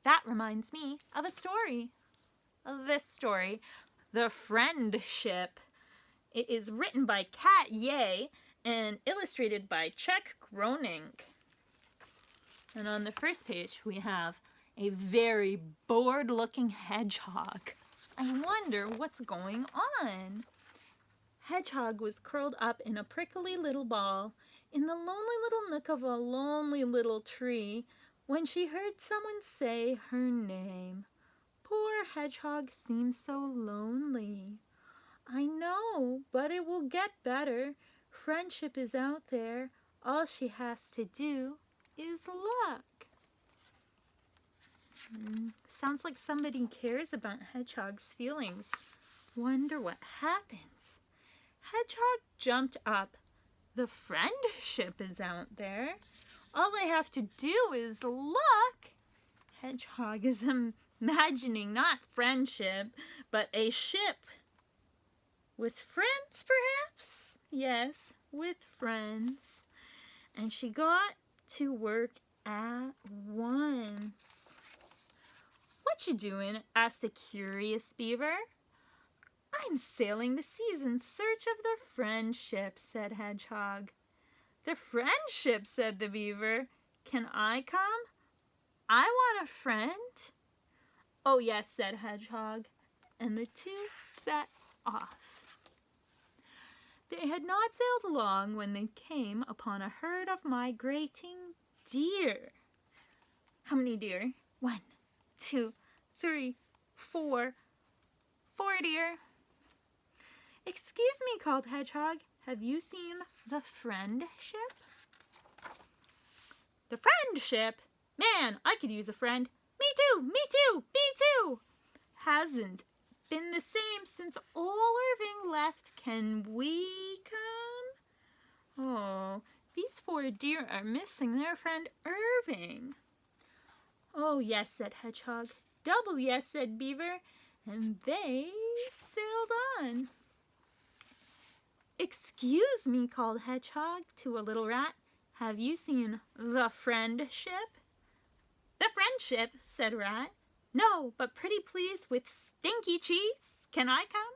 that reminds me of a story. This story, The Friendship. It is written by Kat Ye and illustrated by Groenink. And on the first page, we have a very bored-looking hedgehog. I wonder what's going on. Hedgehog was curled up in a prickly little ball in the lonely little nook of a lonely little tree when she heard someone say her name. Poor Hedgehog seems so lonely. I know, but it will get better. Friendship is out there. All she has to do is look. Sounds like somebody cares about Hedgehog's feelings. Wonder what happens. Hedgehog jumped up. The friendship is out there. All I have to do is look. Hedgehog is imagining not friendship, but a ship. With friends, perhaps? Yes, with friends. And she got to work at once. "What you doing?" asked a curious beaver. "I'm sailing the seas in search of the friendship," said Hedgehog. "The friendship," said the beaver. "Can I come? I want a friend." "Oh, yes," said Hedgehog. And the two set off. They had not sailed long when they came upon a herd of migrating deer. How many deer? 1, 2, 3, 4. 4 deer. "Excuse me," called Hedgehog. "Have you seen the friendship?" "The friendship? Man, I could use a friend. Me too, me too, me too. Hasn't been the same since old Irving left. Can we come?" "Oh, these 4 deer are missing their friend Irving." "Oh, yes," said Hedgehog. "Double yes," said Beaver. And they sailed on. "Excuse me," called Hedgehog to a little rat. "Have you seen the friendship?" "The friendship," said Rat. "No, but pretty please with stinky cheese. Can I come?"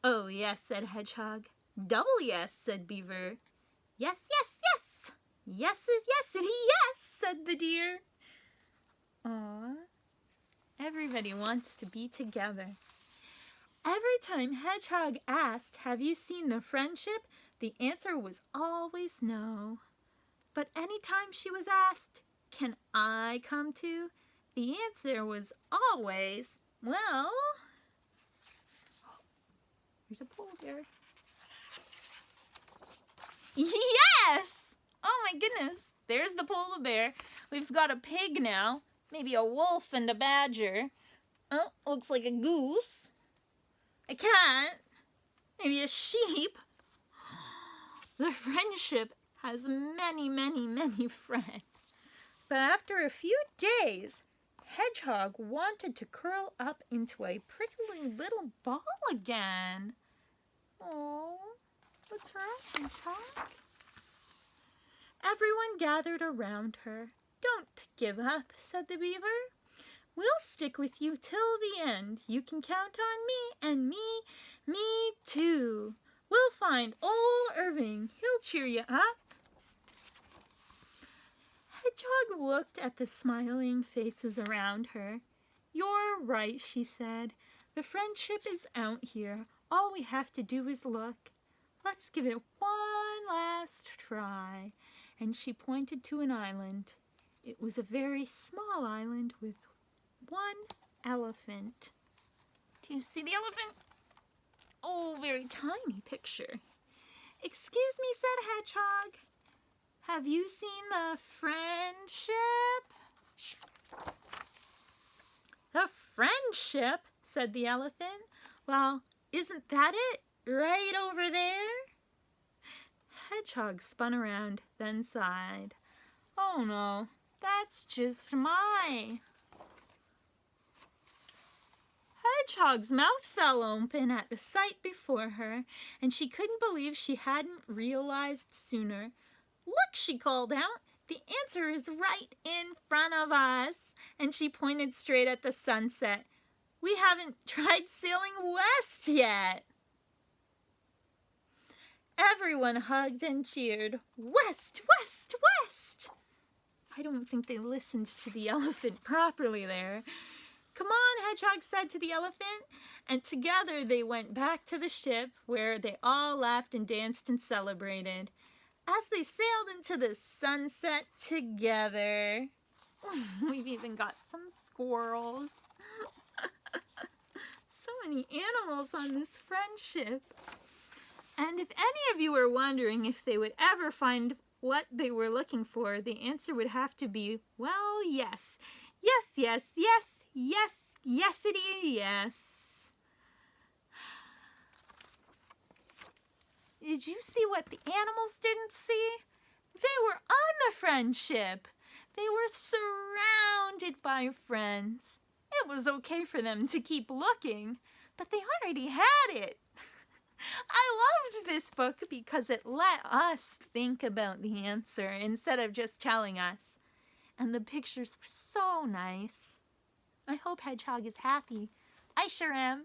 "Oh, yes," said Hedgehog. "Double yes," said Beaver. "Yes, yes, yes. Yes, yesity, yes," said the deer. Aw, everybody wants to be together. Every time Hedgehog asked, "Have you seen the friendship?" the answer was always no. But any time she was asked, "Can I come too?" the answer was always, "Well..." Here's a polar bear. Yes! Oh my goodness, there's the polar bear. We've got a pig now, maybe a wolf and a badger. Oh, looks like a goose. A cat, maybe a sheep. The friendship has many, many, many friends. But after a few days, Hedgehog wanted to curl up into a prickly little ball again. Oh, what's wrong, Hedgehog? Everyone gathered around her. "Don't give up," said the beaver. "We'll stick with you till the end. You can count on me, and me too. We'll find old Irving. He'll cheer you up." Hedgehog looked at the smiling faces around her. "You're right," she said. "The friendship is out here. All we have to do is look. Let's give it one last try." And she pointed to an island. It was a very small island with one elephant. Do you see the elephant? Oh, very tiny picture. "Excuse me," said Hedgehog. "Have you seen the friendship?" "The friendship?" said the elephant. "Well, isn't that it? Right over there?" Hedgehog spun around, then sighed. "Oh no, that's just my..." Hedgehog's mouth fell open at the sight before her, and she couldn't believe she hadn't realized sooner. "Look," she called out, "the answer is right in front of us. And she pointed straight at the sunset. We haven't tried sailing west yet. Everyone hugged and cheered. West, west, west! I don't think they listened to the elephant properly there. Come on, Hedgehog said to the elephant. And together they went back to the ship where they all laughed and danced and celebrated as they sailed into the sunset together. We've even got some squirrels. So many animals on this friendship. And if any of you were wondering if they would ever find what they were looking for, the answer would have to be, well, yes. Yes, yes, yes, yes, yesity, yes. Did you see what the animals didn't see? They were on the friendship. They were surrounded by friends. It was okay for them to keep looking, but they already had it. I loved this book because it let us think about the answer instead of just telling us. And the pictures were so nice. I hope Hedgehog is happy. I sure am.